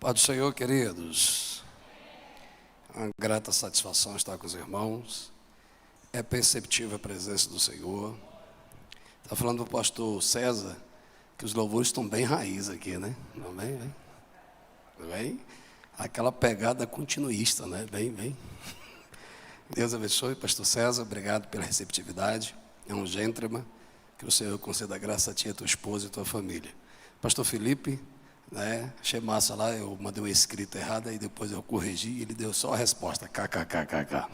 Paz do Senhor, queridos. Uma grata satisfação estar com os irmãos. É perceptível a presença do Senhor. Está falando o pastor César que os louvores estão bem raiz aqui, né? Não bem, bem? Bem? Aquela pegada continuista, né? Bem. Deus abençoe, pastor César. Obrigado pela receptividade. É um gentleman. Que o Senhor conceda graça a ti, a tua esposa e a tua família. Pastor Felipe, né? Achei massa lá, eu mandei uma escrita errada e depois eu corrigi e ele deu só a resposta, kkkk.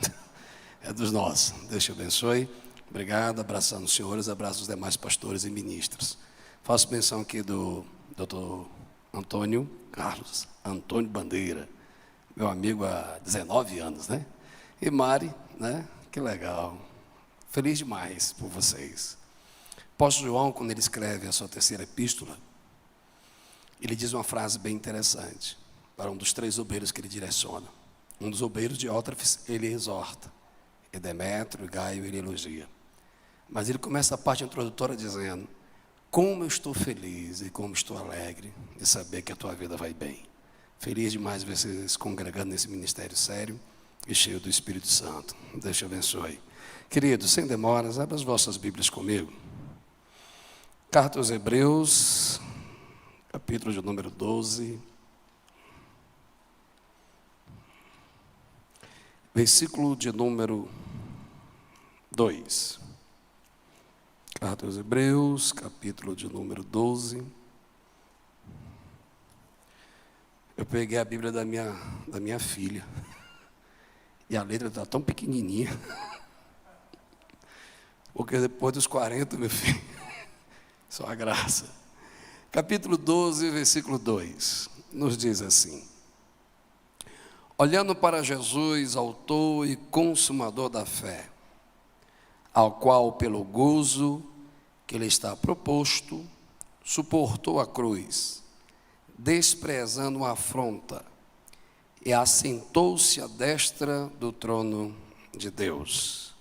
É dos nossos. Deus te abençoe. Obrigado, abraçando os senhores, abraço os demais pastores e ministros. Faço menção aqui do Dr. Antônio Carlos Antônio Bandeira, meu amigo há 19 anos, né? E Mari, né? Que legal. Feliz demais por vocês. Apóstolo João, quando ele escreve a sua terceira epístola, ele diz uma frase bem interessante para um dos 3 obreiros que ele direciona. Um dos obreiros de Diótrefes, ele exorta. E Demétrio e Gaio, ele elogia. Mas ele começa a parte introdutória dizendo: como eu estou feliz e como estou alegre de saber que a tua vida vai bem. Feliz demais ver vocês congregando nesse ministério sério e cheio do Espírito Santo. Deus te abençoe. Queridos, sem demoras, abra as vossas Bíblias comigo. Carta aos Hebreus, capítulo de número 12, versículo de número 2. Carta aos Hebreus, capítulo de número 12. Eu peguei a Bíblia da minha filha, e a letra está tão pequenininha, porque depois dos 40, meu filho, só a graça. Capítulo 12, versículo 2, nos diz assim: olhando para Jesus, autor e consumador da fé, ao qual pelo gozo que lhe está proposto, suportou a cruz, desprezando a afronta, e assentou-se à destra do trono de Deus.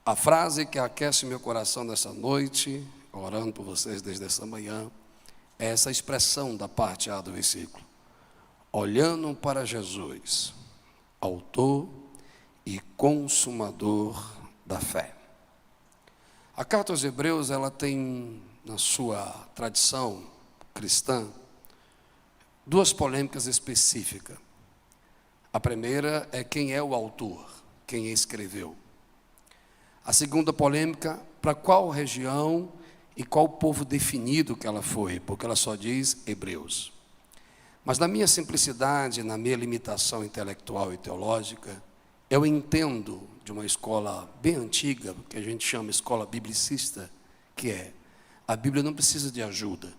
A frase que aquece meu coração nessa noite, orando por vocês desde essa manhã, é essa expressão da parte A do versículo: olhando para Jesus, autor e consumador da fé. A carta aos Hebreus, ela tem na sua tradição cristã 2 polêmicas específicas. A primeira é quem é o autor, quem escreveu. A segunda polêmica, para qual região e qual povo definido que ela foi, porque ela só diz Hebreus. Mas na minha simplicidade, na minha limitação intelectual e teológica, eu entendo de uma escola bem antiga, que a gente chama escola biblicista, que é: a Bíblia não precisa de ajuda.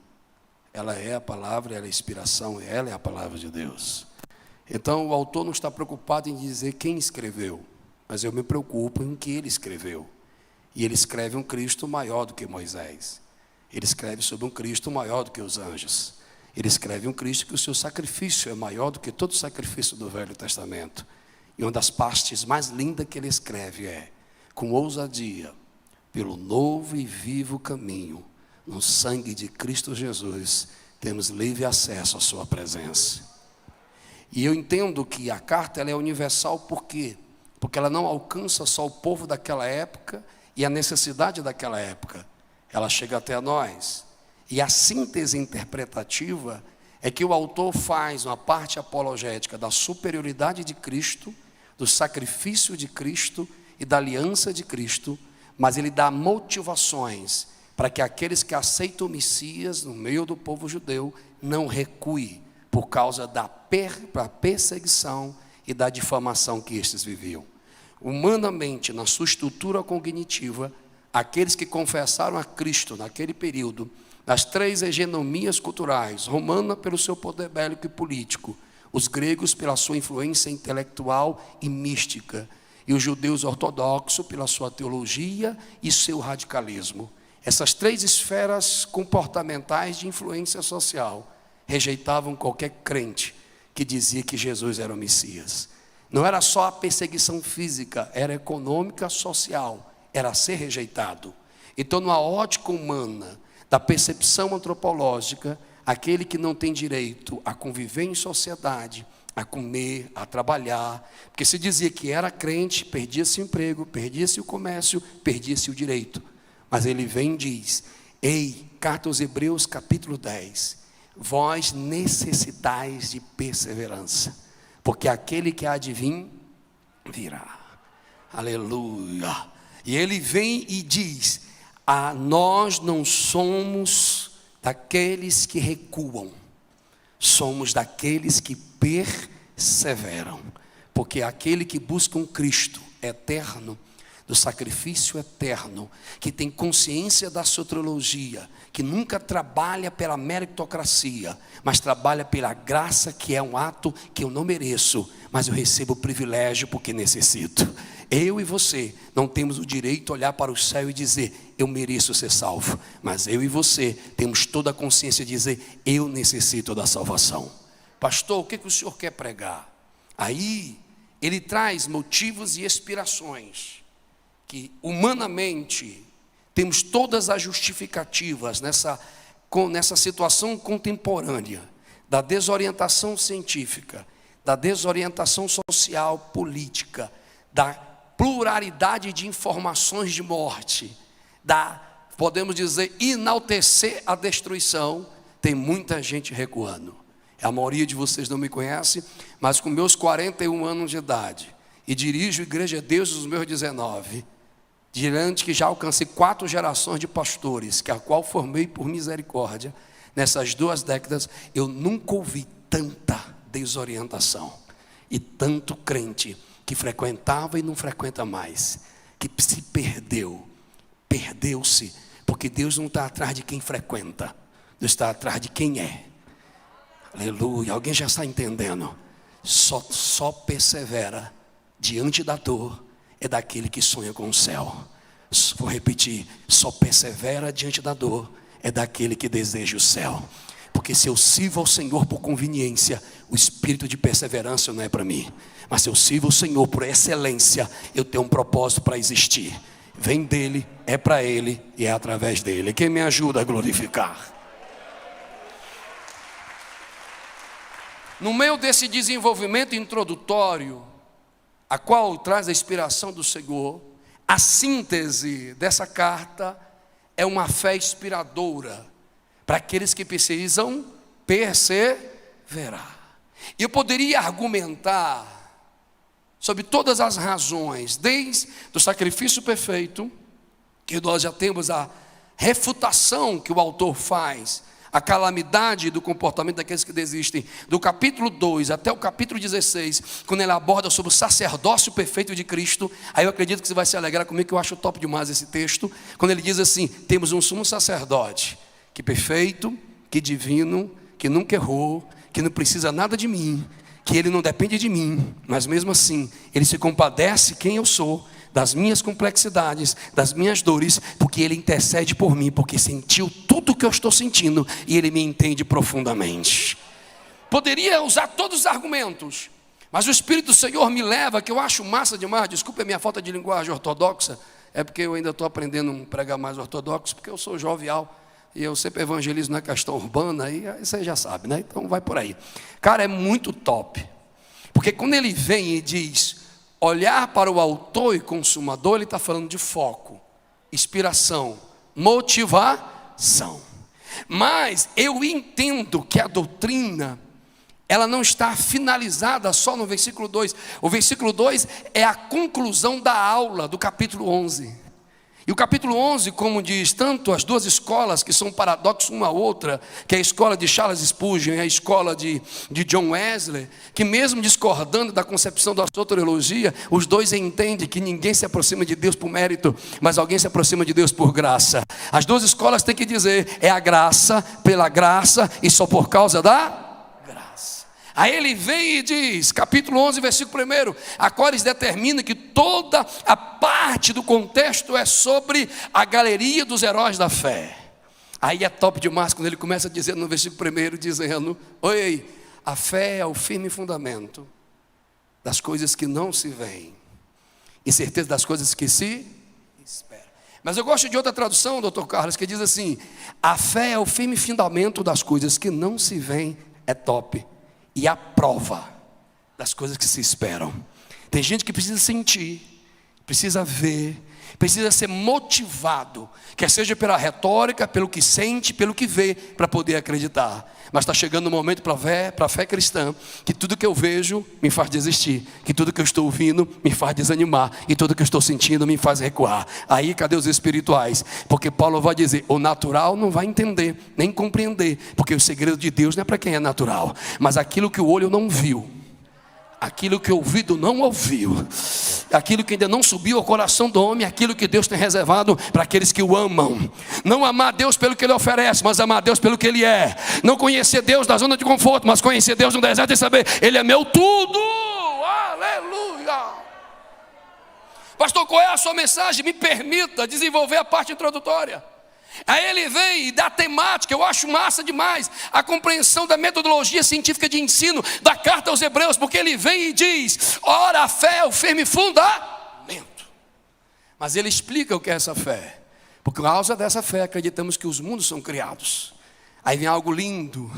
Ela é a palavra, ela é a inspiração, ela é a palavra de Deus. Então o autor não está preocupado em dizer quem escreveu, mas eu me preocupo em que ele escreveu. E ele escreve um Cristo maior do que Moisés. Ele escreve sobre um Cristo maior do que os anjos. Ele escreve um Cristo que o seu sacrifício é maior do que todo o sacrifício do Velho Testamento. E uma das partes mais lindas que ele escreve é: com ousadia, pelo novo e vivo caminho, no sangue de Cristo Jesus, temos livre acesso à sua presença. E eu entendo que a carta ela é universal, por quê? Porque ela não alcança só o povo daquela época e a necessidade daquela época. Ela chega até nós. E a síntese interpretativa é que o autor faz uma parte apologética da superioridade de Cristo, do sacrifício de Cristo e da aliança de Cristo, mas ele dá motivações para que aqueles que aceitam o Messias no meio do povo judeu não recuem por causa da perseguição e da difamação que estes viviam. Humanamente, na sua estrutura cognitiva, aqueles que confessaram a Cristo naquele período, nas 3 hegemonias culturais, romana pelo seu poder bélico e político, os gregos pela sua influência intelectual e mística, e os judeus ortodoxos pela sua teologia e seu radicalismo. Essas 3 esferas comportamentais de influência social rejeitavam qualquer crente que dizia que Jesus era o Messias. Não era só a perseguição física, era econômica, social, era ser rejeitado. Então, numa ótica humana, da percepção antropológica, aquele que não tem direito a conviver em sociedade, a comer, a trabalhar, porque se dizia que era crente, perdia-se o emprego, perdia-se o comércio, perdia-se o direito. Mas ele vem e diz: ei, carta aos Hebreus capítulo 10, vós necessitais de perseverança, porque aquele que há de vir, virá. Aleluia. E ele vem e diz: nós não somos daqueles que recuam, somos daqueles que perseveram, porque aquele que busca um Cristo eterno, do sacrifício eterno, que tem consciência da soteriologia, que nunca trabalha pela meritocracia, mas trabalha pela graça, que é um ato que eu não mereço, mas eu recebo o privilégio porque necessito. Eu e você não temos o direito de olhar para o céu e dizer: eu mereço ser salvo, mas eu e você temos toda a consciência de dizer: eu necessito da salvação. Pastor, o que o senhor quer pregar? Aí ele traz motivos e inspirações que humanamente temos todas as justificativas nessa situação contemporânea da desorientação científica, da desorientação social, política, da pluralidade de informações de morte, podemos dizer, enaltecer a destruição. Tem muita gente recuando. A maioria de vocês não me conhece, mas com meus 41 anos de idade, e dirijo a Igreja de Deus dos meus 19, diante que já alcancei 4 gerações de pastores, que a qual formei por misericórdia, nessas 2 décadas, eu nunca ouvi tanta desorientação, e tanto crente que frequentava e não frequenta mais, que se perdeu-se, porque Deus não está atrás de quem frequenta, Deus está atrás de quem é. Aleluia. Alguém já está entendendo? Só persevera diante da dor é daquele que sonha com o céu. Vou repetir: só persevera diante da dor é daquele que deseja o céu. Porque se eu sirvo ao Senhor por conveniência, o espírito de perseverança não é para mim. Mas se eu sirvo ao Senhor por excelência, eu tenho um propósito para existir. Vem dele, é para ele e é através dele. Quem me ajuda a glorificar? No meio desse desenvolvimento introdutório, a qual traz a inspiração do Senhor, a síntese dessa carta é uma fé inspiradora para aqueles que precisam perseverar. E eu poderia argumentar sobre todas as razões, desde o sacrifício perfeito, que nós já temos a refutação que o autor faz, a calamidade do comportamento daqueles que desistem, do capítulo 2 até o capítulo 16, quando ele aborda sobre o sacerdócio perfeito de Cristo. Aí eu acredito que você vai se alegrar comigo, que eu acho top demais esse texto, quando ele diz assim: temos um sumo sacerdote, que perfeito, que divino, que nunca errou, que não precisa nada de mim, que ele não depende de mim, mas mesmo assim, ele se compadece quem eu sou, das minhas complexidades, das minhas dores, porque ele intercede por mim, porque sentiu tudo o que eu estou sentindo, e ele me entende profundamente. Poderia usar todos os argumentos, mas o Espírito do Senhor me leva, que eu acho massa demais. Desculpe a minha falta de linguagem ortodoxa, é porque eu ainda estou aprendendo a pregar mais ortodoxo, porque eu sou jovial, e eu sempre evangelizo na questão urbana, e você já sabe, né? Então vai por aí. Cara, é muito top, porque quando ele vem e diz: olhar para o autor e consumador, ele está falando de foco, inspiração, motivação. Mas eu entendo que a doutrina, ela não está finalizada só no versículo 2. O versículo 2 é a conclusão da aula do capítulo 11. E o capítulo 11, como diz, tanto as 2 escolas que são paradoxos uma à outra, que é a escola de Charles Spurgeon e a escola de John Wesley, que mesmo discordando da concepção da soteriologia, os dois entendem que ninguém se aproxima de Deus por mérito, mas alguém se aproxima de Deus por graça. As 2 escolas têm que dizer: é a graça, pela graça e só por causa da graça. Aí ele vem e diz, capítulo 11, versículo 1, a qual eles determinam que toda a parte do contexto é sobre a galeria dos heróis da fé. Aí é top demais quando ele começa a dizer no versículo 1, dizendo: oi, a fé é o firme fundamento das coisas que não se veem, e certeza das coisas que se esperam. Mas eu gosto de outra tradução, doutor Carlos, que diz assim: a fé é o firme fundamento das coisas que não se veem, é top, e a prova das coisas que se esperam. Tem gente que precisa sentir, precisa ver, precisa ser motivado, quer seja pela retórica, pelo que sente, pelo que vê, para poder acreditar. Mas está chegando o momento para a fé cristã, que tudo que eu vejo me faz desistir, que tudo que eu estou ouvindo me faz desanimar, e tudo que eu estou sentindo me faz recuar. Aí cadê os espirituais? Porque Paulo vai dizer, o natural não vai entender, nem compreender, porque o segredo de Deus não é para quem é natural, mas aquilo que o olho não viu, aquilo que o ouvido não ouviu, aquilo que ainda não subiu ao coração do homem, aquilo que Deus tem reservado para aqueles que o amam. Não amar Deus pelo que Ele oferece, mas amar Deus pelo que Ele é. Não conhecer Deus na zona de conforto, mas conhecer Deus no deserto e saber, Ele é meu tudo. Aleluia. Pastor, qual é a sua mensagem? Me permita desenvolver a parte introdutória. Aí ele vem e dá temática, eu acho massa demais, a compreensão da metodologia científica de ensino da carta aos Hebreus, porque ele vem e diz, ora, a fé é o firme fundamento. Mas ele explica o que é essa fé. Por causa dessa fé acreditamos que os mundos são criados. Aí vem algo lindo,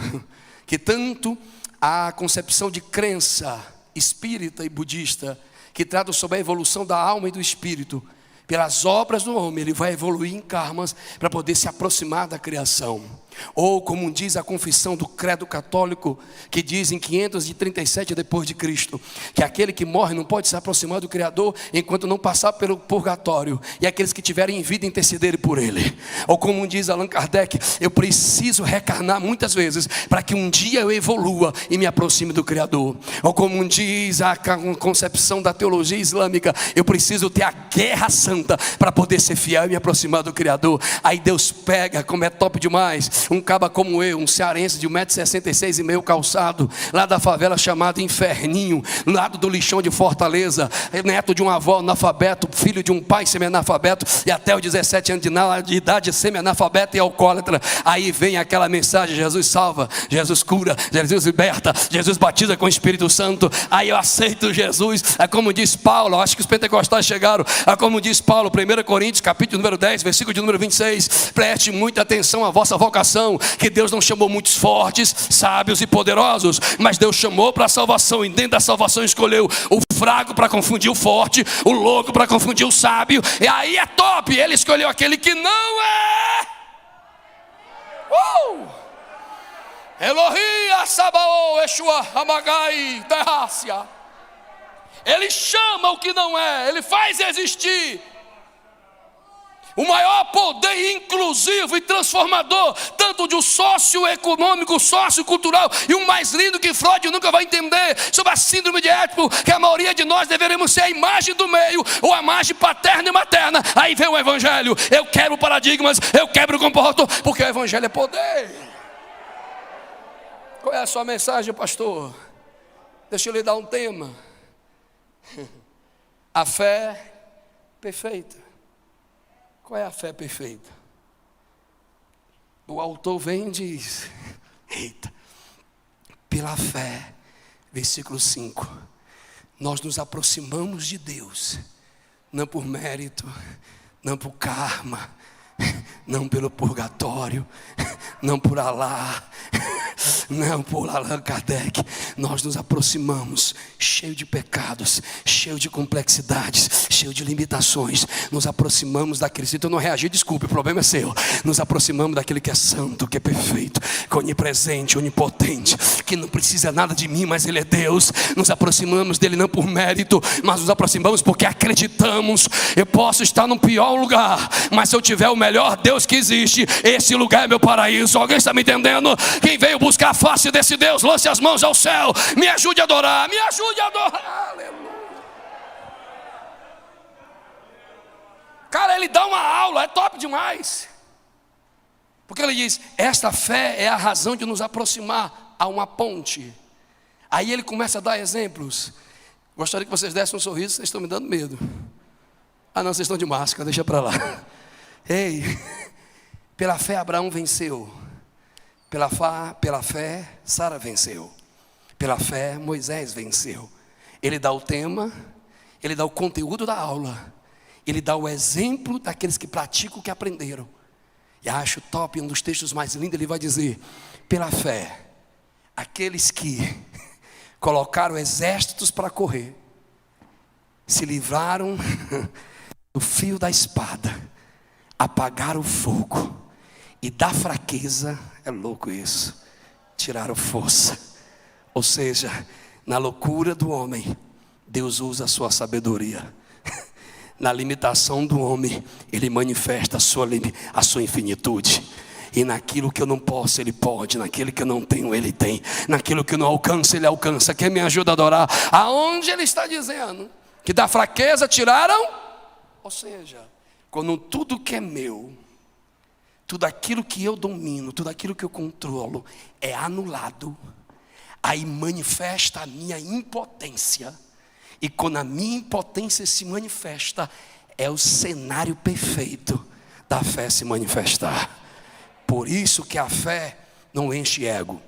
que tanto a concepção de crença espírita e budista, que trata sobre a evolução da alma e do espírito, pelas obras do homem, ele vai evoluir em karmas para poder se aproximar da criação. Ou como diz a confissão do credo católico, que diz em 537 depois de Cristo, que aquele que morre não pode se aproximar do Criador enquanto não passar pelo purgatório, e aqueles que tiverem em vida intercederem por ele. Ou como diz Allan Kardec, eu preciso reencarnar muitas vezes para que um dia eu evolua e me aproxime do Criador. Ou como diz a concepção da teologia islâmica, eu preciso ter a guerra santa para poder ser fiel e me aproximar do Criador. Aí Deus pega, como é top demais, um caba como eu, um cearense de 1,66 m, calçado, lá da favela chamada Inferninho, lado do lixão de Fortaleza, neto de uma avó analfabeto, filho de um pai semi-analfabeto, e até os 17 anos de idade semi-analfabeto e alcoólatra. Aí vem aquela mensagem, Jesus salva, Jesus cura, Jesus liberta, Jesus batiza com o Espírito Santo. Aí eu aceito Jesus, é como diz Paulo, acho que os pentecostais chegaram, é como diz Paulo, 1 Coríntios, capítulo número 10, versículo de número 26, preste muita atenção à vossa vocação, que Deus não chamou muitos fortes, sábios e poderosos, mas Deus chamou para a salvação, e dentro da salvação escolheu o fraco para confundir o forte, o louco para confundir o sábio, e aí é top, ele escolheu aquele que não é. Elohi, Sabaô, Yeshua, Hamagai, Terrácia. Ele chama o que não é, ele faz existir. O maior poder inclusivo e transformador, tanto de um socioeconômico, sociocultural, e o mais lindo que Freud nunca vai entender, sobre a síndrome de Édipo, que a maioria de nós deveríamos ser a imagem do meio, ou a imagem paterna e materna. Aí vem o Evangelho, eu quebro paradigmas, eu quebro o comporto, porque o Evangelho é poder. Qual é a sua mensagem, pastor? Deixa eu lhe dar um tema. A fé perfeita. Qual é a fé perfeita? O autor vem e diz, eita, pela fé, versículo 5, nós nos aproximamos de Deus, não por mérito, não por karma, não pelo purgatório, não por Alá, não por Allan Kardec. Nós nos aproximamos cheio de pecados, cheio de complexidades, cheio de limitações. Nos aproximamos daquele, se tu não reagir, desculpe, o problema é seu. Nos aproximamos daquele que é santo, que é perfeito, que é onipresente, onipotente, que não precisa nada de mim, mas Ele é Deus. Nos aproximamos dele não por mérito, mas nos aproximamos porque acreditamos. Eu posso estar no pior lugar, mas se eu tiver o melhor Deus que existe, esse lugar é meu paraíso. Alguém está me entendendo? Quem veio buscar a face desse Deus, lance as mãos ao céu, me ajude a adorar, me ajude a adorar. Aleluia. Cara, ele dá uma aula, é top demais, porque ele diz, esta fé é a razão de nos aproximar a uma ponte. Aí ele começa a dar exemplos. Gostaria que vocês dessem um sorriso, vocês estão me dando medo. Ah não, vocês estão de máscara, deixa para lá. Ei, pela fé Abraão venceu, pela fé Sara venceu, pela fé Moisés venceu. Ele dá o tema, ele dá o conteúdo da aula, ele dá o exemplo daqueles que praticam o que aprenderam. E acho top, um dos textos mais lindos, ele vai dizer: pela fé, aqueles que colocaram exércitos para correr, se livraram do fio da espada, apagaram o fogo, e da fraqueza, é louco isso, tiraram força. Ou seja, na loucura do homem, Deus usa a sua sabedoria. Na limitação do homem, Ele manifesta a sua infinitude. E naquilo que eu não posso, Ele pode. Naquilo que eu não tenho, Ele tem. Naquilo que eu não alcanço, Ele alcança. Quem me ajuda a adorar? Aonde Ele está dizendo que da fraqueza tiraram? Ou seja, quando tudo que é meu, tudo aquilo que eu domino, tudo aquilo que eu controlo é anulado, aí manifesta a minha impotência. E quando a minha impotência se manifesta, é o cenário perfeito da fé se manifestar. Por isso que a fé não enche ego.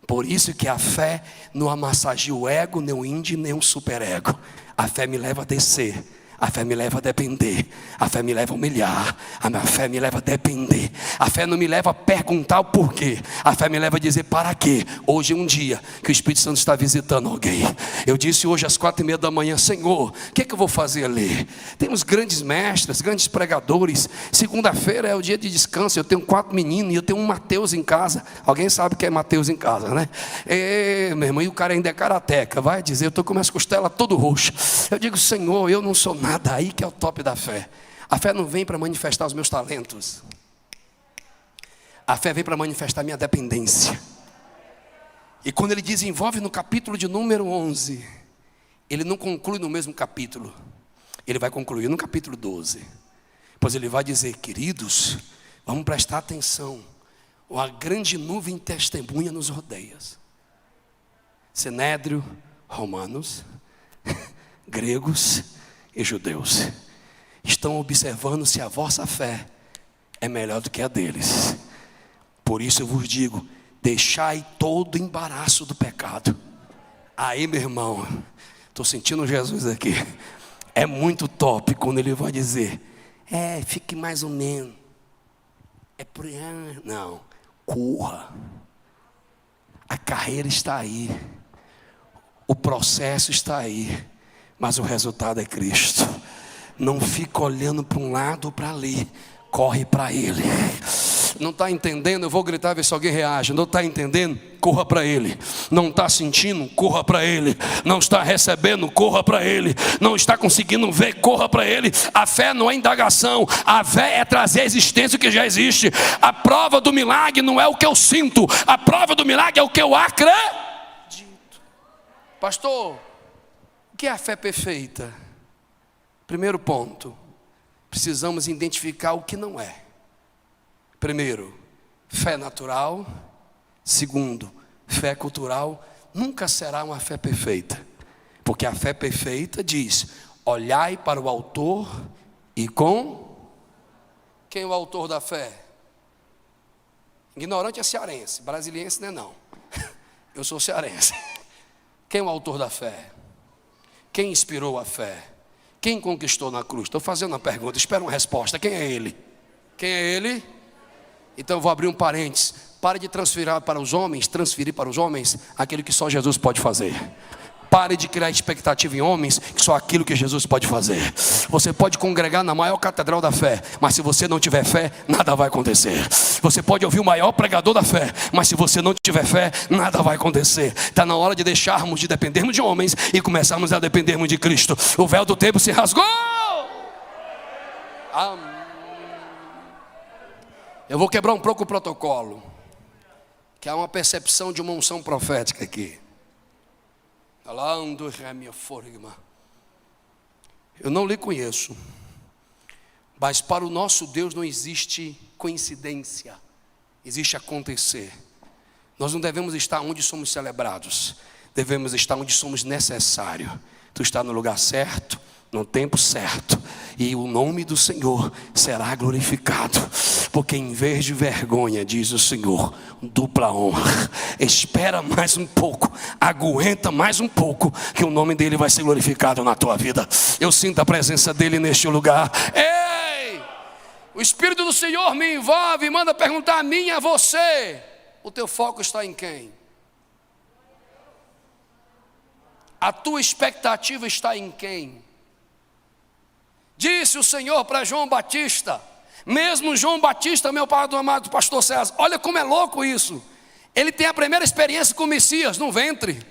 Por isso que a fé não amassageia o ego, nem o índio, nem o superego. A fé me leva a descer. A fé me leva a depender. A fé me leva a humilhar. A minha fé me leva a depender. A fé não me leva a perguntar o porquê. A fé me leva a dizer para quê. Hoje é um dia que o Espírito Santo está visitando alguém. Eu disse hoje às 4:30 da manhã: Senhor, o que é que eu vou fazer ali? Temos grandes mestres, grandes pregadores. Segunda-feira é o dia de descanso. Eu tenho 4 meninos e eu tenho um Mateus em casa. Alguém sabe o que é Mateus em casa, né? Meu irmão, e o cara ainda é karateca. Vai dizer, eu estou com minhas costelas todo roxas. Eu digo: Senhor, eu não sou nada. Aí que é o top da fé. A fé não vem para manifestar os meus talentos. A fé vem para manifestar minha dependência. E quando ele desenvolve no capítulo de número 11, ele não conclui no mesmo capítulo. Ele vai concluir no capítulo 12. Pois ele vai dizer: queridos, vamos prestar atenção. Uma grande nuvem testemunha nos rodeia. Sinédrio, romanos, gregos e judeus estão observando se a vossa fé é melhor do que a deles. Por isso eu vos digo: deixai todo o embaraço do pecado. Aí, meu irmão, estou sentindo Jesus aqui. É muito top quando ele vai dizer: fique mais ou menos. Não, corra. A carreira está aí. O processo está aí. Mas o resultado é Cristo. Não fica olhando para um lado ou para ali. Corre para Ele. Não está entendendo? Eu vou gritar, ver se alguém reage. Não está entendendo? Corra para Ele. Não está sentindo? Corra para Ele. Não está recebendo? Corra para Ele. Não está conseguindo ver? Corra para Ele. A fé não é indagação. A fé é trazer à existência o que já existe. A prova do milagre não é o que eu sinto. A prova do milagre é o que eu acredito. Pastor, o que é a fé perfeita? Primeiro ponto, precisamos identificar o que não é. Primeiro, fé natural. Segundo, fé cultural. Nunca será uma fé perfeita, porque a fé perfeita diz: olhai para o autor e com... Quem é o autor da fé? Ignorante é cearense, brasiliense não é não. Eu sou cearense. Quem é o autor da fé? Quem inspirou a fé? Quem conquistou na cruz? Estou fazendo uma pergunta, espero uma resposta. Quem é Ele? Quem é Ele? Então eu vou abrir um parênteses. Pare de transferir para os homens aquilo que só Jesus pode fazer. Pare de criar expectativa em homens, que só aquilo que Jesus pode fazer. Você pode congregar na maior catedral da fé, mas se você não tiver fé, nada vai acontecer. Você pode ouvir o maior pregador da fé, mas se você não tiver fé, nada vai acontecer. Está na hora de deixarmos de dependermos de homens e começarmos a dependermos de Cristo. O véu do templo se rasgou. Eu vou quebrar um pouco o protocolo, que há uma percepção de uma unção profética aqui. Eu não lhe conheço, mas para o nosso Deus não existe coincidência, existe acontecer. Nós não devemos estar onde somos celebrados, devemos estar onde somos necessários. Tu está no lugar certo, no tempo certo, e o nome do Senhor será glorificado, porque em vez de vergonha, diz o Senhor, dupla honra. Espera mais um pouco, aguenta mais um pouco, que o nome dele vai ser glorificado na tua vida. Eu sinto a presença dele neste lugar. Ei, o Espírito do Senhor me envolve e manda perguntar a mim e a você: o teu foco está em quem? A tua expectativa está em quem? Disse o Senhor para João Batista, mesmo João Batista, meu pai do amado pastor César, olha como é louco isso. Ele tem a primeira experiência com o Messias no ventre.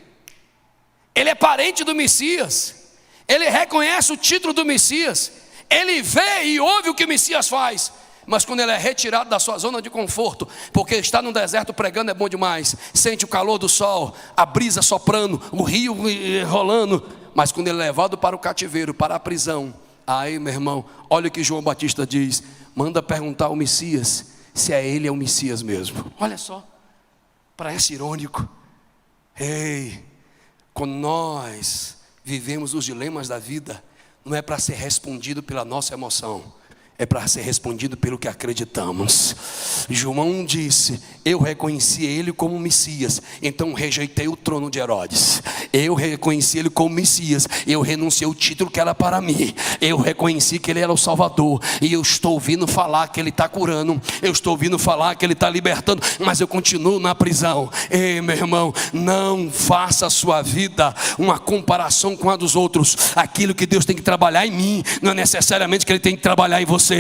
Ele é parente do Messias. Ele reconhece o título do Messias. Ele vê e ouve o que o Messias faz. Mas quando ele é retirado da sua zona de conforto, porque está no deserto pregando é bom demais, sente o calor do sol, a brisa soprando, o rio rolando, mas quando ele é levado para o cativeiro, para a prisão, aí meu irmão, olha o que João Batista diz: manda perguntar ao Messias se é ele, é o Messias mesmo. Olha só, parece irônico. Ei, quando nós vivemos os dilemas da vida, não é para ser respondido pela nossa emoção, é para ser respondido pelo que acreditamos. João disse: eu reconheci ele como Messias, então rejeitei o trono de Herodes. Eu reconheci ele como Messias, eu renunciei o título que era para mim. Eu reconheci que ele era o Salvador, e eu estou ouvindo falar que ele está curando, eu estou ouvindo falar que ele está libertando, mas eu continuo na prisão. Ei, meu irmão, não faça a sua vida uma comparação com a dos outros. Aquilo que Deus tem que trabalhar em mim, não é necessariamente que ele tem que trabalhar em você.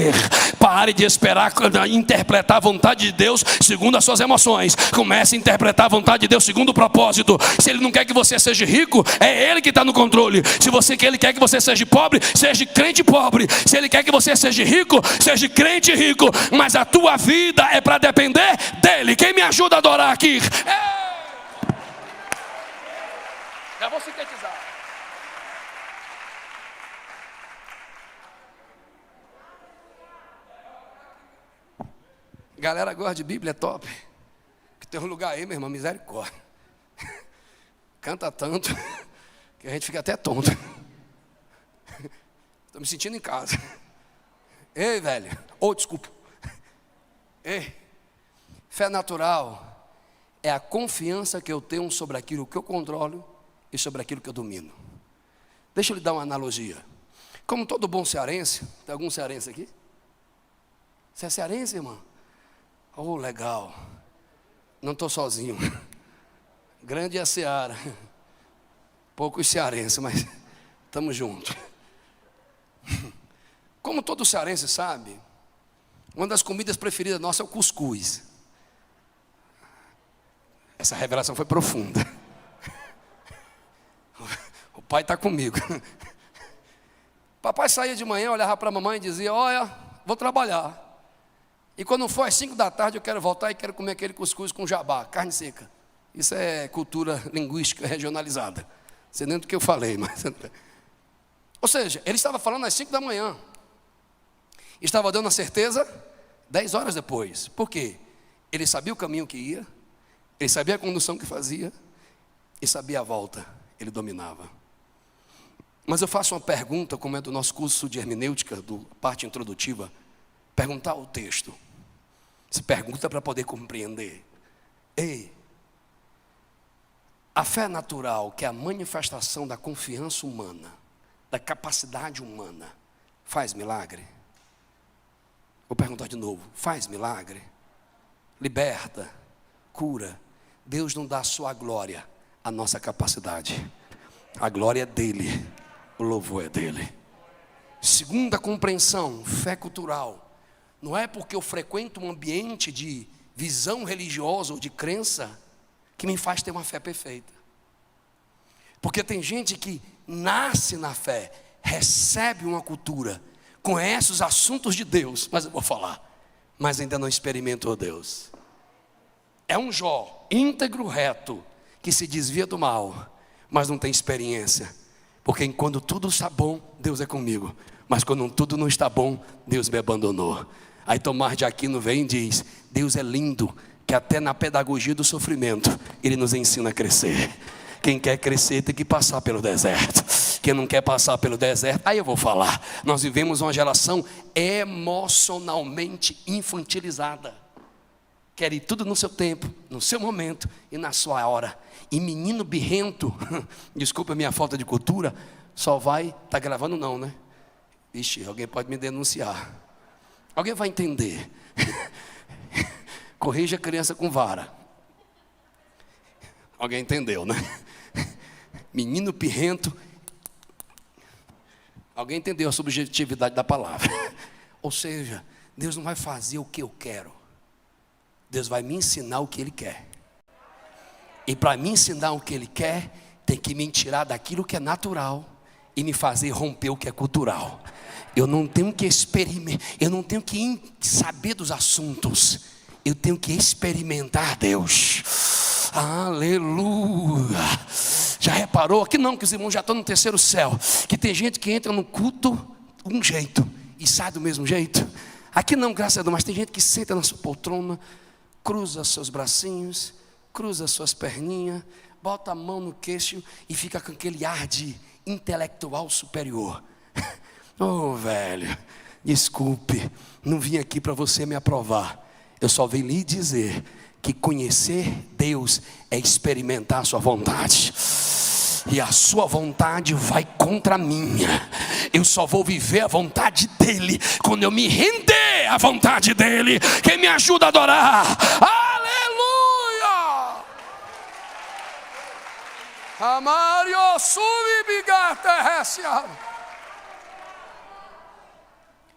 Pare de esperar interpretar a vontade de Deus segundo as suas emoções. Comece a interpretar a vontade de Deus segundo o propósito. Se ele não quer que você seja rico, é ele que está no controle. Se ele quer que você seja pobre, seja crente pobre. Se ele quer que você seja rico, seja crente rico. Mas a tua vida é para depender dele. Quem me ajuda a adorar aqui? Já vou sintetizar. Galera gosta de Bíblia, é top. Que tem um lugar aí, meu irmão, misericórdia. Canta tanto que a gente fica até tonto. Estou me sentindo em casa. Ei, velho. Desculpa. Ei. Fé natural é a confiança que eu tenho sobre aquilo que eu controlo e sobre aquilo que eu domino. Deixa eu lhe dar uma analogia. Como todo bom cearense, tem algum cearense aqui? Você é cearense, irmão? Oh, legal. Não estou sozinho. Grande é a Seara. Poucos cearenses, mas estamos juntos. Como todo cearense sabe, uma das comidas preferidas nossa é o cuscuz. Essa revelação foi profunda. O pai está comigo. Papai saía de manhã, olhava para a mamãe e dizia: olha, vou trabalhar. E quando for às 5 da tarde, eu quero voltar e quero comer aquele cuscuz com jabá, carne seca. Isso é cultura linguística regionalizada. Não sei nem do que eu falei, mas... Ou seja, ele estava falando às 5 da manhã. Estava dando a certeza 10 horas depois. Por quê? Ele sabia o caminho que ia, ele sabia a condução que fazia, e sabia a volta, ele dominava. Mas eu faço uma pergunta, como é do nosso curso de hermenêutica, do parte introdutiva. Perguntar o texto. Se pergunta para poder compreender. Ei, a fé natural, que é a manifestação da confiança humana, da capacidade humana, faz milagre? Vou perguntar de novo: faz milagre? Liberta, cura. Deus não dá a sua glória, a nossa capacidade. A glória é dele, o louvor é dele. Segunda compreensão, fé cultural. Não é porque eu frequento um ambiente de visão religiosa ou de crença que me faz ter uma fé perfeita. Porque tem gente que nasce na fé, recebe uma cultura, conhece os assuntos de Deus, mas eu vou falar, mas ainda não experimentou Deus. É um Jó íntegro, reto, que se desvia do mal, mas não tem experiência. Porque quando tudo está bom, Deus é comigo, mas quando tudo não está bom, Deus me abandonou. Aí Tomás de Aquino vem e diz: Deus é lindo, que até na pedagogia do sofrimento Ele nos ensina a crescer. Quem quer crescer tem que passar pelo deserto. Quem não quer passar pelo deserto, aí eu vou falar. Nós vivemos uma geração emocionalmente infantilizada. Quer ir tudo no seu tempo, no seu momento e na sua hora. E menino birrento, desculpa a minha falta de cultura, só vai, tá gravando não, né? Ixi, alguém pode me denunciar. Alguém vai entender. Corrija a criança com vara. Alguém entendeu, né? Menino birrento. Alguém entendeu a subjetividade da palavra. Ou seja, Deus não vai fazer o que eu quero. Deus vai me ensinar o que Ele quer. E para me ensinar o que Ele quer, tem que me tirar daquilo que é natural e me fazer romper o que é cultural. Eu não tenho que experimentar, eu não tenho que saber dos assuntos. Eu tenho que experimentar Deus. Aleluia. Já reparou? Aqui não, que os irmãos já estão no terceiro céu. Que tem gente que entra no culto de um jeito e sai do mesmo jeito. Aqui não, graças a Deus, mas tem gente que senta na sua poltrona, cruza seus bracinhos, cruza suas perninhas, bota a mão no queixo e fica com aquele ar de intelectual superior. Oh, velho, desculpe, não vim aqui para você me aprovar. Eu só vim lhe dizer que conhecer Deus é experimentar a sua vontade. E a sua vontade vai contra a minha. Eu só vou viver a vontade dEle quando eu me render à vontade dEle. Quem me ajuda a adorar? Aleluia! Amario subibigaterrecia.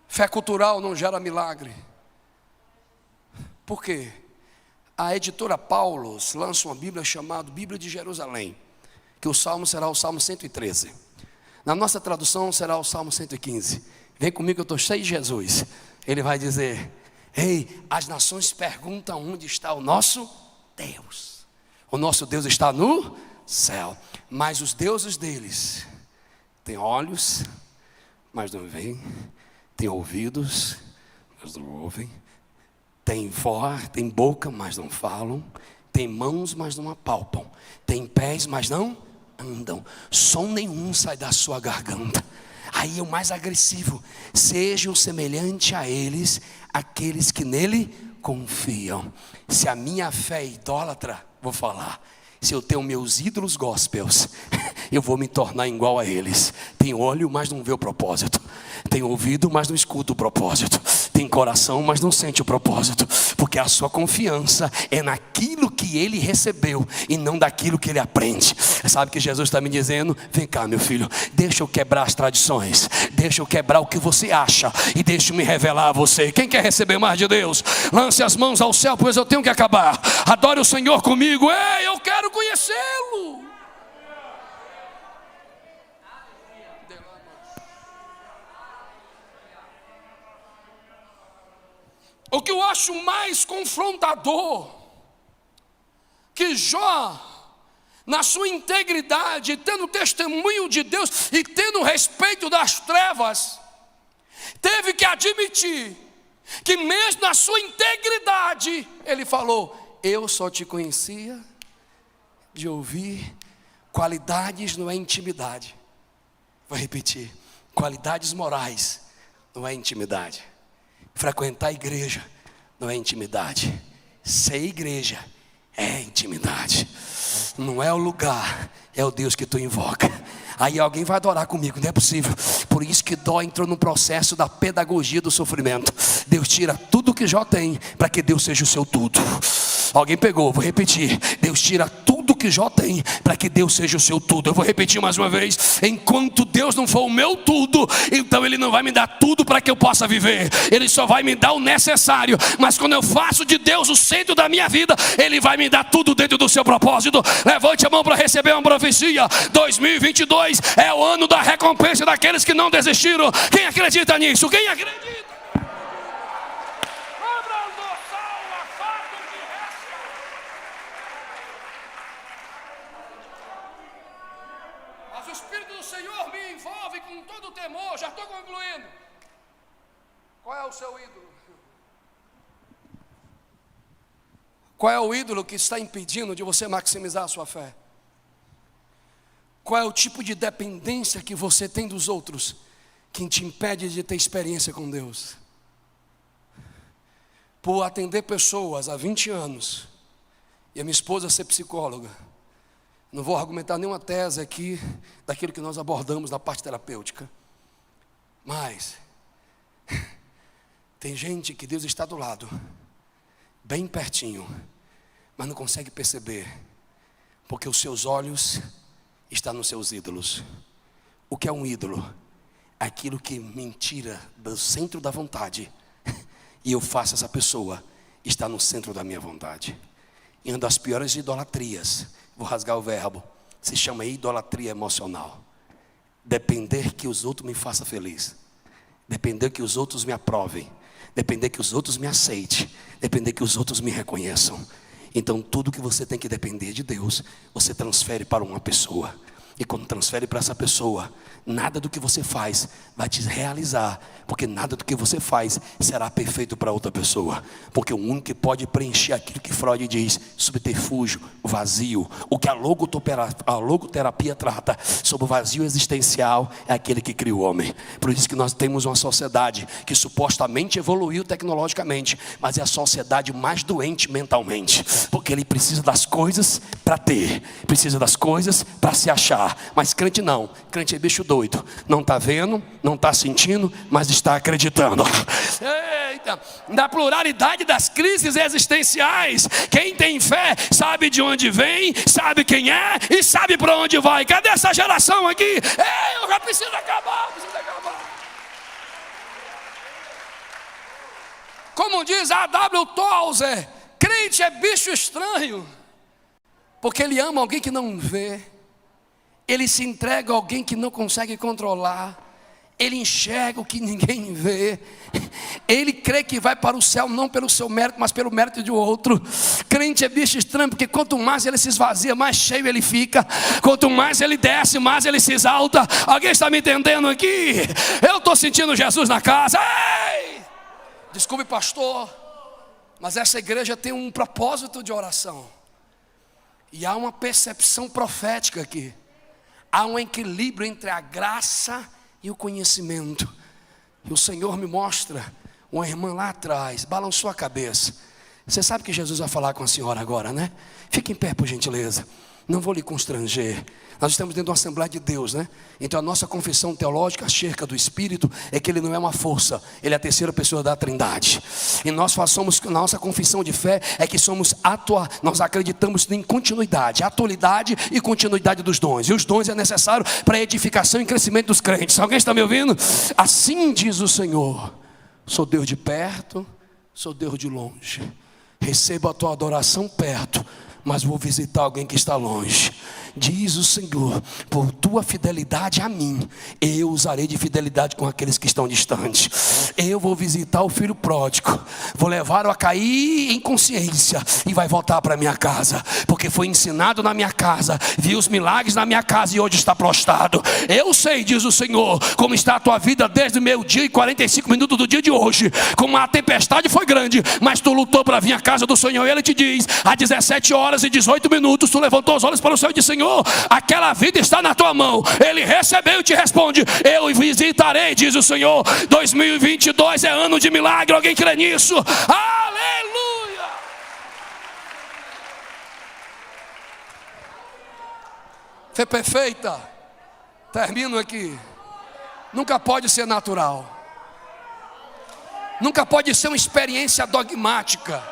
Fé cultural não gera milagre. Por quê? A editora Paulus lança uma Bíblia chamada Bíblia de Jerusalém, que o salmo será o Salmo 113. Na nossa tradução será o Salmo 115. Vem comigo, eu estou cheio de Jesus. Ele vai dizer: ei, as nações perguntam onde está o nosso Deus. O nosso Deus está no céu. Mas os deuses deles têm olhos, mas não veem. Têm ouvidos, mas não ouvem. Tem voz, tem boca, mas não falam. Tem mãos, mas não apalpam. Tem pés, mas não andam. Som nenhum sai da sua garganta. Aí é o mais agressivo: sejam semelhantes a eles, aqueles que nele confiam. Se a minha fé é idólatra, vou falar, se eu tenho meus ídolos gospels, eu vou me tornar igual a eles. Tem olho, mas não vê o propósito. Tem ouvido, mas não escuta o propósito. Tem coração, mas não sente o propósito. Porque a sua confiança é naquilo que ele recebeu e não daquilo que ele aprende. Sabe que Jesus está me dizendo: vem cá, meu filho, deixa eu quebrar as tradições, deixa eu quebrar o que você acha e deixa eu me revelar a você. Quem quer receber mais de Deus? Lance as mãos ao céu, pois eu tenho que acabar. Adore o Senhor comigo. Ei, eu quero conhecê-lo. O que eu acho mais confrontador, que Jó, na sua integridade, tendo testemunho de Deus e tendo respeito das trevas, teve que admitir que mesmo na sua integridade, ele falou: eu só te conhecia de ouvir. Qualidades não é intimidade. Vou repetir: qualidades morais não é intimidade. Frequentar a igreja não é intimidade. Ser igreja é intimidade. Não é o lugar, é o Deus que tu invoca. Aí alguém vai adorar comigo, não é possível. Por isso que Jó entrou no processo da pedagogia do sofrimento. Deus tira tudo que Jó tem, para que Deus seja o seu tudo. Alguém pegou, vou repetir: Deus tira tudo que Jó tem, para que Deus seja o seu tudo. Eu vou repetir mais uma vez: enquanto Deus não for o meu tudo, então Ele não vai me dar tudo para que eu possa viver. Ele só vai me dar o necessário. Mas quando eu faço de Deus o centro da minha vida, Ele vai me dar tudo dentro do seu propósito. Levante a mão para receber uma profecia. 2022 é o ano da recompensa daqueles que não desistiram. Quem acredita nisso? Quem acredita? Mas o Espírito do Senhor me envolve com todo o temor. Já estou concluindo. Qual é o seu ídolo? Qual é o ídolo que está impedindo de você maximizar a sua fé? Qual é o tipo de dependência que você tem dos outros que te impede de ter experiência com Deus? Por atender pessoas há 20 anos e a minha esposa ser psicóloga, não vou argumentar nenhuma tese aqui daquilo que nós abordamos na parte terapêutica, mas tem gente que Deus está do lado, bem pertinho, mas não consegue perceber, porque os seus olhos estão nos seus ídolos. O que é um ídolo? Aquilo que me tira do centro da vontade, e eu faço essa pessoa estar no centro da minha vontade. E uma das piores idolatrias, vou rasgar o verbo, se chama idolatria emocional. Depender que os outros me façam feliz, depender que os outros me aprovem, depender que os outros me aceitem, depender que os outros me reconheçam. Então tudo que você tem que depender de Deus, você transfere para uma pessoa. E quando transfere para essa pessoa, nada do que você faz vai te realizar, porque nada do que você faz será perfeito para outra pessoa. Porque o único que pode preencher aquilo que Freud diz, subterfúgio, vazio, o que a logoterapia trata sobre o vazio existencial, é aquele que cria o homem. Por isso que nós temos uma sociedade que supostamente evoluiu tecnologicamente, mas é a sociedade mais doente mentalmente, porque ele precisa das coisas para ter, precisa das coisas para se achar. Mas crente não, crente é bicho doido, não está vendo, não está sentindo, mas está acreditando. Eita, na pluralidade das crises existenciais, quem tem fé sabe de onde vem, sabe quem é e sabe para onde vai. Cadê essa geração aqui? Ei, eu já preciso acabar, Como diz a W. Tozer, crente é bicho estranho, porque ele ama alguém que não vê. Ele se entrega a alguém que não consegue controlar. Ele enxerga o que ninguém vê. Ele crê que vai para o céu não pelo seu mérito, mas pelo mérito de outro. Crente é bicho estranho, porque quanto mais ele se esvazia, mais cheio ele fica. Quanto mais ele desce, mais ele se exalta. Alguém está me entendendo aqui? Eu estou sentindo Jesus na casa. Ei! Desculpe, pastor, mas essa igreja tem um propósito de oração. E há uma percepção profética aqui. Há um equilíbrio entre a graça e o conhecimento. E o Senhor me mostra uma irmã lá atrás, balançou a cabeça. Você sabe que Jesus vai falar com a senhora agora, né? Fique em pé, por gentileza. Não vou lhe constranger. Nós estamos dentro de uma Assembleia de Deus, né? Então a nossa confissão teológica acerca do Espírito é que Ele não é uma força, Ele é a terceira pessoa da Trindade. E nós façamos, a nossa confissão de fé é que nós acreditamos em continuidade, atualidade e continuidade dos dons. E os dons é necessário para a edificação e crescimento dos crentes. Alguém está me ouvindo? Assim diz o Senhor: sou Deus de perto, sou Deus de longe. Recebo a tua adoração perto, mas vou visitar alguém que está longe. Diz o Senhor: por tua fidelidade a mim, eu usarei de fidelidade com aqueles que estão distantes. Eu vou visitar o filho pródigo, vou levá-lo a cair em consciência e vai voltar para minha casa, porque foi ensinado na minha casa, viu os milagres na minha casa e hoje está prostrado. Eu sei, diz o Senhor, como está a tua vida desde o meio-dia e 45 minutos do dia de hoje. Como a tempestade foi grande, mas tu lutou para vir à casa do Senhor. Ele te diz: às 17 horas e 18 minutos tu levantou os olhos para o céu e disse: Senhor, aquela vida está na tua mão. Ele recebeu e te responde: eu visitarei, diz o Senhor. 2022 é ano de milagre. Alguém crê nisso? Aleluia! Fé perfeita, termino aqui, nunca pode ser natural, nunca pode ser uma experiência dogmática,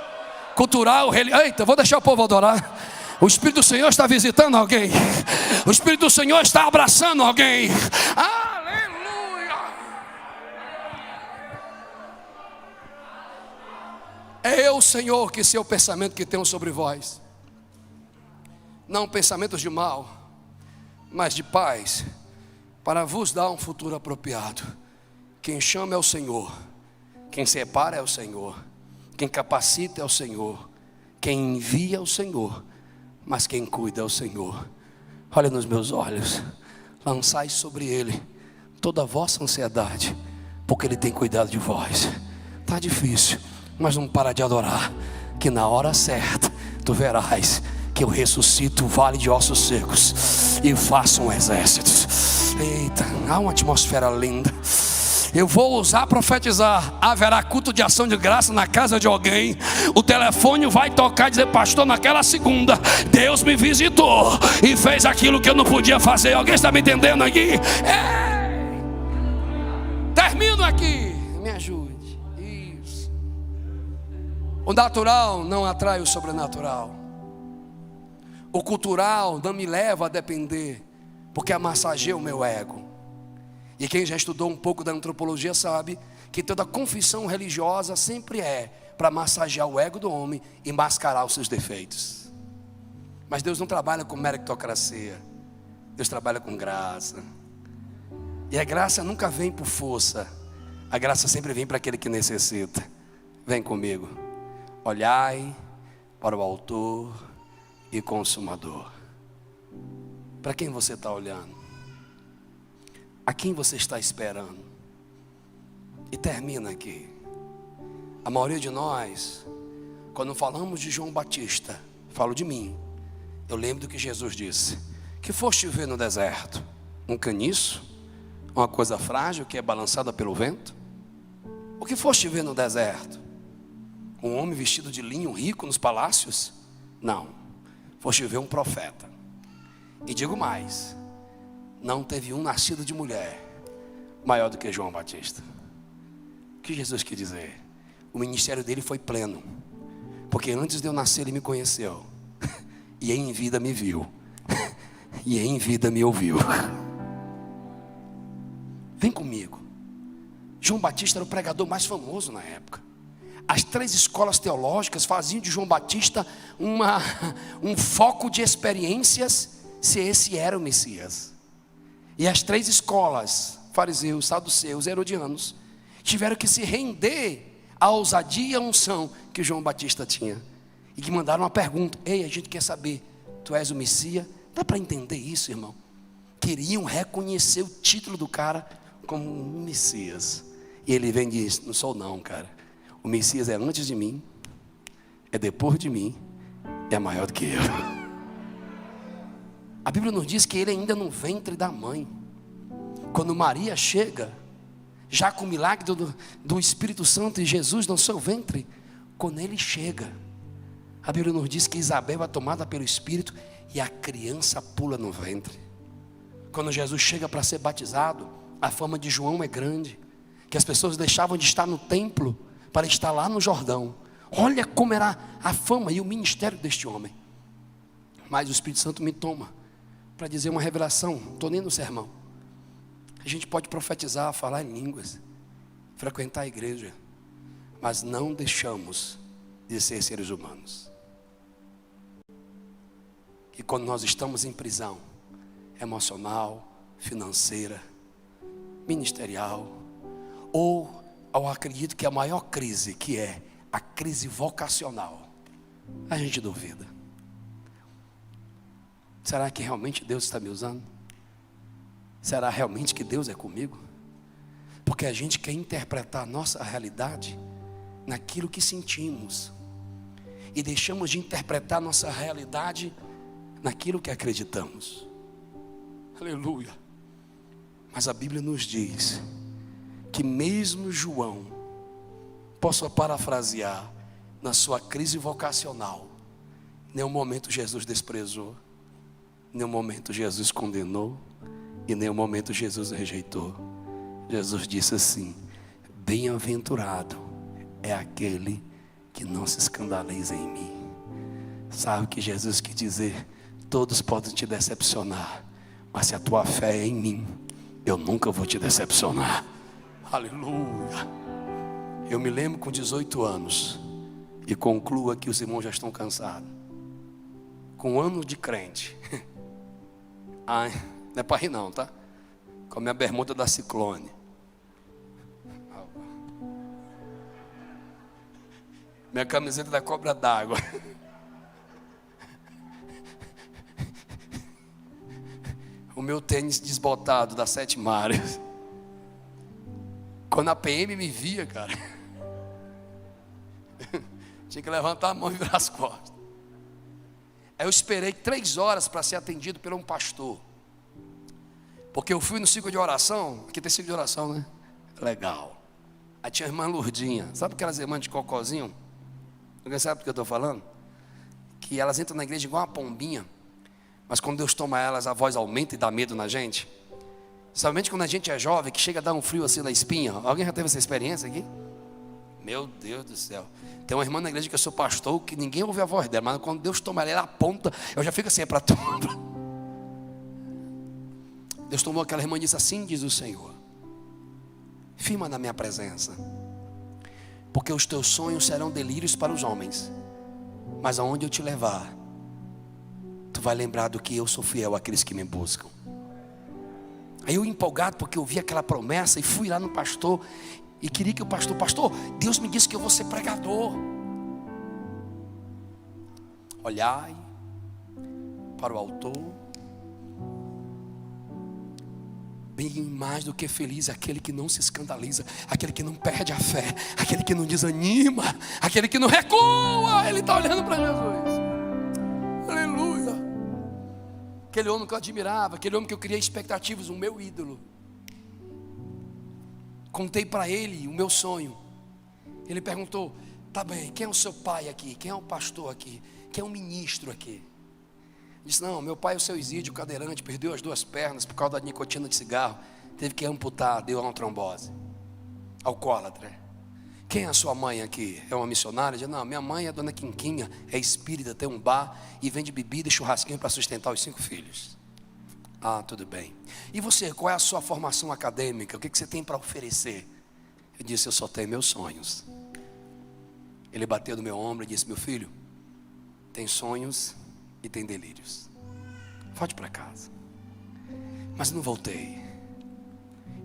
cultural, religiosa. Eita, vou deixar o povo adorar. O Espírito do Senhor está visitando alguém. O Espírito do Senhor está abraçando alguém. Aleluia! É eu, Senhor, que sei o pensamento que tenho sobre vós. Não pensamentos de mal, mas de paz, para vos dar um futuro apropriado. Quem chama é o Senhor. Quem separa é o Senhor. Quem capacita é o Senhor. Quem envia é o Senhor. Mas quem cuida é o Senhor. Olha nos meus olhos, lançai sobre Ele toda a vossa ansiedade, porque Ele tem cuidado de vós. Está difícil, mas não para de adorar, que na hora certa tu verás que eu ressuscito o vale de ossos secos e faço um exército. Eita, há uma atmosfera linda. Eu vou usar profetizar. Haverá culto de ação de graça na casa de alguém. O telefone vai tocar e dizer: pastor, naquela segunda Deus me visitou e fez aquilo que eu não podia fazer. Alguém está me entendendo aqui? Termino aqui. Me ajude. Isso. O natural não atrai o sobrenatural. O cultural não me leva a depender, porque amassageia o meu ego. E quem já estudou um pouco da antropologia sabe que toda confissão religiosa sempre é para massagear o ego do homem e mascarar os seus defeitos. Mas Deus não trabalha com meritocracia. Deus trabalha com graça. E a graça nunca vem por força. A graça sempre vem para aquele que necessita. Vem comigo. Olhai para o autor e consumador. Para quem você está olhando? A quem você está esperando? E termina aqui. A maioria de nós, quando falamos de João Batista, falo de mim, eu lembro do que Jesus disse: que foste ver no deserto? Um caniço? Uma coisa frágil que é balançada pelo vento? O que foste ver no deserto? Um homem vestido de linho rico nos palácios? Não, foste ver um profeta. E digo mais: não teve um nascido de mulher maior do que João Batista. O que Jesus quis dizer? O ministério dele foi pleno, porque antes de eu nascer ele me conheceu, e em vida me viu, e em vida me ouviu. Vem comigo. João Batista era o pregador mais famoso na época. As 3 escolas teológicas faziam de João Batista um foco de experiências, se esse era o Messias. E as 3 escolas, fariseus, saduceus, herodianos, tiveram que se render à ousadia e à unção que João Batista tinha. E que mandaram uma pergunta: ei, a gente quer saber, tu és o Messias? Dá para entender isso, irmão? Queriam reconhecer o título do cara como um Messias. E ele vem e diz: não sou não, cara. O Messias é antes de mim, é depois de mim, é maior do que eu. A Bíblia nos diz que ele ainda no ventre da mãe. Quando Maria chega, já com o milagre do Espírito Santo e Jesus no seu ventre, quando ele chega, a Bíblia nos diz que Isabel é tomada pelo Espírito e a criança pula no ventre. Quando Jesus chega para ser batizado, a fama de João é grande, que as pessoas deixavam de estar no templo para estar lá no Jordão. Olha como era a fama e o ministério deste homem. Mas o Espírito Santo me toma para dizer uma revelação. Não estou nem no sermão. A gente pode profetizar, falar em línguas, frequentar a igreja, mas não deixamos de ser seres humanos. E quando nós estamos em prisão emocional, financeira, ministerial, ou eu acredito que a maior crise, que é a crise vocacional, a gente duvida. Será que realmente Deus está me usando? Será realmente que Deus é comigo? Porque a gente quer interpretar a nossa realidade naquilo que sentimos, e deixamos de interpretar a nossa realidade naquilo que acreditamos. Aleluia. Mas a Bíblia nos diz que mesmo João, posso parafrasear, na sua crise vocacional, em nenhum momento Jesus desprezou, em nenhum momento Jesus condenou, e em nenhum momento Jesus rejeitou. Jesus disse assim: bem-aventurado é aquele que não se escandaliza em mim. Sabe o que Jesus quis dizer? Todos podem te decepcionar, mas se a tua fé é em mim, eu nunca vou te decepcionar. Aleluia. Eu me lembro com 18 anos, e concluo aqui, os irmãos já estão cansados, com 1 ano de crente. Ai, não é para rir não, tá? Com a minha bermuda da Ciclone, minha camiseta da Cobra d'Água, o meu tênis desbotado da 7 Mares. Quando a PM me via, cara, tinha que levantar a mão e virar as costas. Aí eu esperei 3 horas para ser atendido por um pastor. Porque eu fui no ciclo de oração. Aqui tem ciclo de oração, né? Legal. Aí tinha a irmã Lourdinha. Sabe aquelas irmãs de cocozinho? Alguém sabe do que eu estou falando? Que elas entram na igreja igual uma pombinha. Mas quando Deus toma elas, a voz aumenta e dá medo na gente. Somente quando a gente é jovem, que chega a dar um frio assim na espinha. Alguém já teve essa experiência aqui? Meu Deus do céu. Tem uma irmã na igreja que eu sou pastor, que ninguém ouve a voz dela, mas quando Deus toma ela aponta, eu já fico assim, é para tu. Deus tomou aquela irmã e disse: assim diz o Senhor, firma na minha presença, porque os teus sonhos serão delírios para os homens, mas aonde eu te levar, tu vai lembrar do que eu sou fiel àqueles que me buscam. Aí eu empolgado, porque eu vi aquela promessa, e fui lá no pastor, e queria que o pastor, Deus me disse que eu vou ser pregador. Olhai para o autor, bem mais do que feliz aquele que não se escandaliza, aquele que não perde a fé, aquele que não desanima, aquele que não recua. Ele está olhando para Jesus. Aleluia. Aquele homem que eu admirava, aquele homem que eu criei expectativas, o meu ídolo. Contei para ele o meu sonho. Ele perguntou: tá bem, quem é o seu pai aqui? Quem é o pastor aqui? Quem é o ministro aqui? Eu disse: não, meu pai é o seu Isídio, cadeirante, perdeu as 2 pernas por causa da nicotina de cigarro, teve que amputar, deu uma trombose, alcoólatra. Quem é a sua mãe aqui? É uma missionária? Eu disse: não, minha mãe é dona Quinquinha, é espírita, tem um bar e vende bebida e churrasquinho para sustentar os 5 filhos. Ah, tudo bem. E você, qual é a sua formação acadêmica? O que você tem para oferecer? Eu disse: eu só tenho meus sonhos. Ele bateu no meu ombro e disse: meu filho, tem sonhos e tem delírios. Volte para casa. Mas não voltei.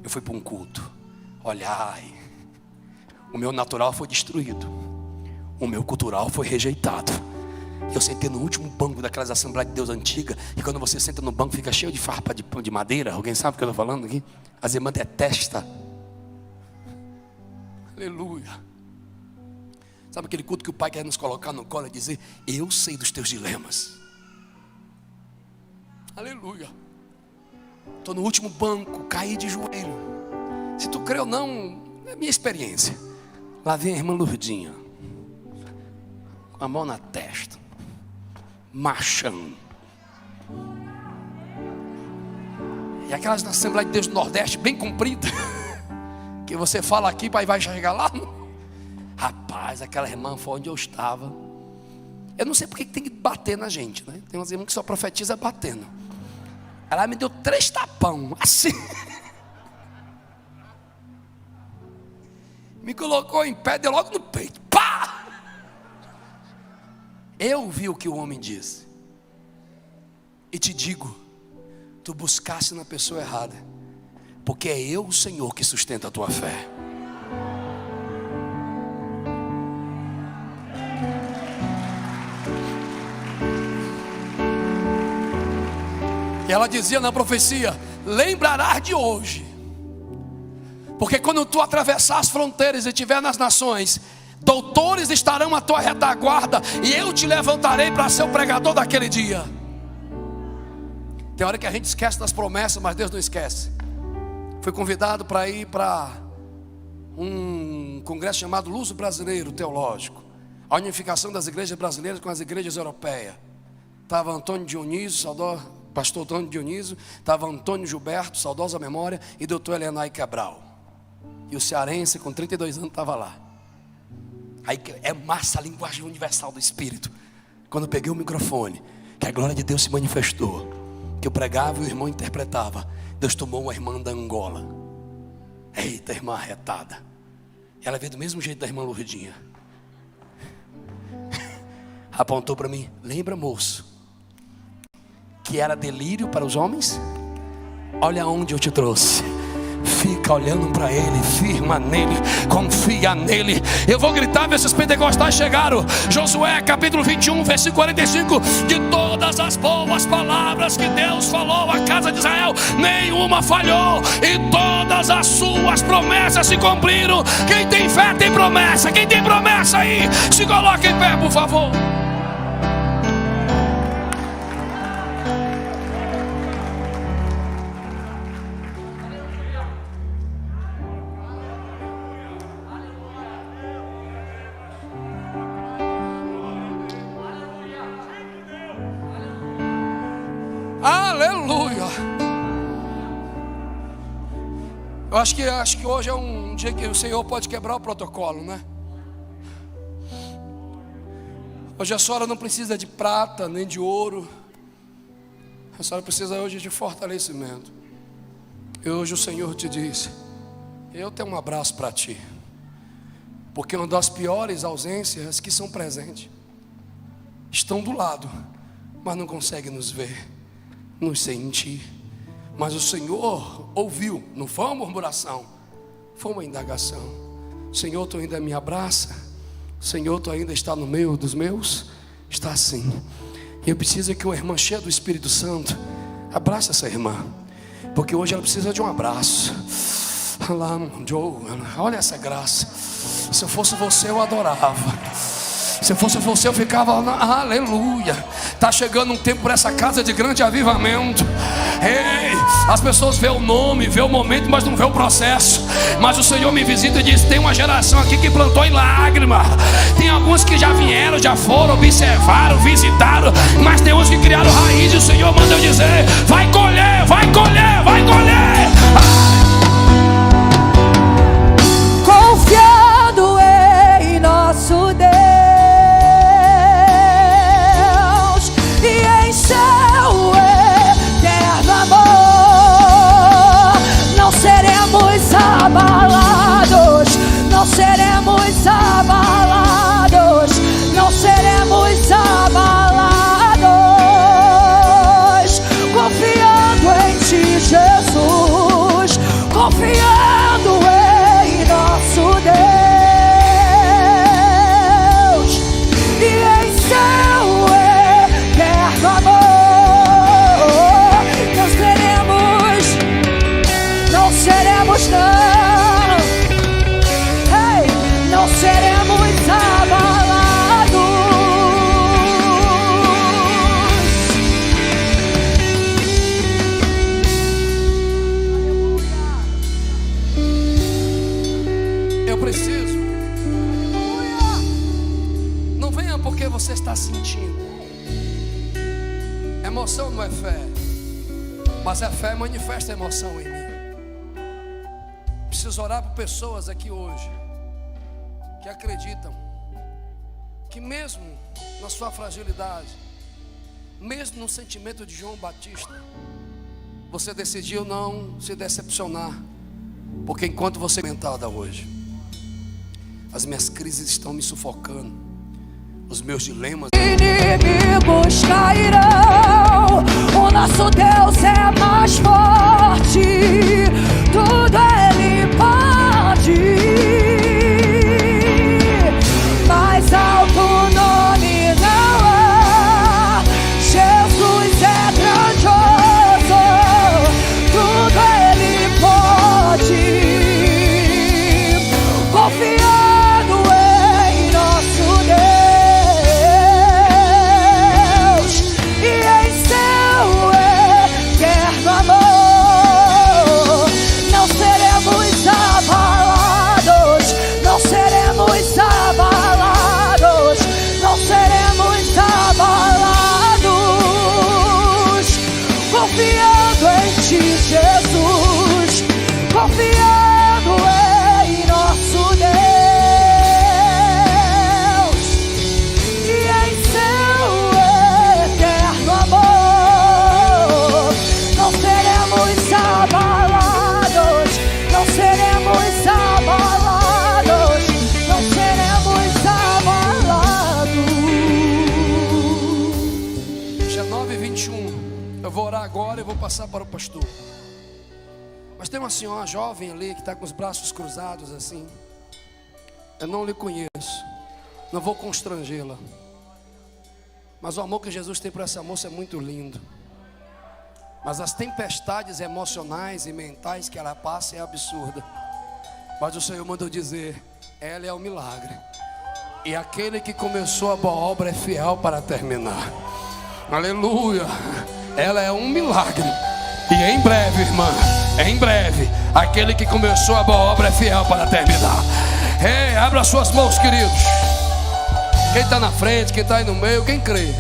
Eu fui para um culto. Olhai, o meu natural foi destruído, o meu cultural foi rejeitado. Eu sentei no último banco daquelas Assembleias de Deus antiga, e quando você senta no banco fica cheio de farpa de madeira. Alguém sabe o que eu estou falando aqui? As irmãs detestam. Aleluia. Sabe aquele culto que o pai quer nos colocar no colo e dizer: eu sei dos teus dilemas. Aleluia. Estou no último banco, caí de joelho. Se tu crê ou não, é minha experiência. Lá vem a irmã Lourdinha, com a mão na testa, marchando. E aquelas da Assembleia de Deus do Nordeste, bem comprida, que você fala aqui, pai, vai chegar lá. Rapaz, aquela irmã foi onde eu estava. Eu não sei porque tem que bater na gente, né? Tem umas irmãs que só profetiza batendo. Ela me deu 3 tapão, assim. Me colocou em pé, deu logo no peito. Pá! Eu vi o que o homem disse. E te digo, tu buscasse na pessoa errada, porque é eu, o Senhor, que sustenta a tua fé. E ela dizia na profecia: lembrarás de hoje, porque quando tu atravessar as fronteiras e estiver nas nações, doutores estarão à tua retaguarda, e eu te levantarei para ser o pregador daquele dia. Tem hora que a gente esquece das promessas, mas Deus não esquece. Fui convidado para ir para um congresso chamado Luso Brasileiro Teológico, a unificação das igrejas brasileiras com as igrejas europeias. Estava Antônio Dionísio, pastor Antônio Dionísio, estava Antônio Gilberto, saudosa memória, e doutor Elenay Cabral. E o cearense com 32 anos estava lá. Aí é massa a linguagem universal do Espírito. Quando eu peguei o microfone, que a glória de Deus se manifestou, que eu pregava e o irmão interpretava, Deus tomou uma irmã da Angola. Eita, irmã arretada. Ela veio do mesmo jeito da irmã Lourdinha. Apontou para mim: lembra, moço, que era delírio para os homens? Olha onde eu te trouxe. Fica olhando para Ele, firma nele, confia nele. Eu vou gritar, ver se os pentecostais chegaram. Josué capítulo 21, versículo 45. De todas as boas palavras que Deus falou à casa de Israel, nenhuma falhou, e todas as suas promessas se cumpriram. Quem tem fé tem promessa. Quem tem promessa aí, se coloca em pé, por favor. Aleluia. Eu acho que hoje é um dia que o Senhor pode quebrar o protocolo, né? Hoje a senhora não precisa de prata nem de ouro. A senhora precisa hoje de fortalecimento. E hoje o Senhor te diz: eu tenho um abraço para ti. Porque uma das piores ausências que são presentes estão do lado, mas não conseguem nos ver, nos sentir. Mas o Senhor ouviu, não foi uma murmuração, foi uma indagação. Senhor, tu ainda me abraça? Senhor, tu ainda está no meio dos meus? Está sim. E eu preciso que uma irmã cheia do Espírito Santo abrace essa irmã, porque hoje ela precisa de um abraço. Olha essa graça. Se eu fosse você, eu adorava. Se eu fosse você, eu ficava, aleluia. Está chegando um tempo para essa casa de grande avivamento. Ei, as pessoas vê o nome, vê o momento, mas não vê o processo. Mas o Senhor me visita e diz: tem uma geração aqui que plantou em lágrima. Tem alguns que já vieram, já foram, observaram, visitaram, mas tem uns que criaram raiz. E o Senhor manda eu dizer: vai colher, vai colher, vai colher. Confiando em nosso Deus e em seu eterno amor, não seremos abalados, não seremos abalados, não seremos abalados. Confiando em ti, Jesus, confiando em nosso Deus e em seu eterno amor, não seremos não, hey, não seremos abalados. Eu preciso. Não venha porque você está sentindo. Emoção não é fé, mas a fé manifesta emoção em mim. Preciso orar por pessoas aqui hoje que acreditam que mesmo na sua fragilidade, mesmo no sentimento de João Batista, você decidiu não se decepcionar. Porque enquanto você é mentada hoje, as minhas crises estão me sufocando, os meus dilemas. Inimigos cairão, o nosso Deus é mais forte, tudo Ele pode. Mais alto nome não há, Jesus é grandioso, tudo Ele pode. Confiando em nosso Deus e em seu eterno amor, não seremos abalados, não seremos abalados, não seremos abalados. Confiando em ti, Jesus, confiando em nosso Deus e em seu eterno amor, não seremos abalados, não seremos abalados, não seremos abalados. Já 9h21. Eu vou orar agora e vou passar para o pastor. Mas tem uma senhora jovem ali que está com os braços cruzados assim. Eu não lhe conheço, não vou constrangê-la, mas o amor que Jesus tem por essa moça é muito lindo. Mas as tempestades emocionais e mentais que ela passa é absurda. Mas o Senhor mandou dizer: ela é o milagre, e aquele que começou a boa obra é fiel para terminar. Aleluia. Ela é um milagre, e em breve, irmã, em breve, aquele que começou a boa obra é fiel para terminar. Ei, abra suas mãos, queridos. Quem está na frente, quem está aí no meio, quem crê?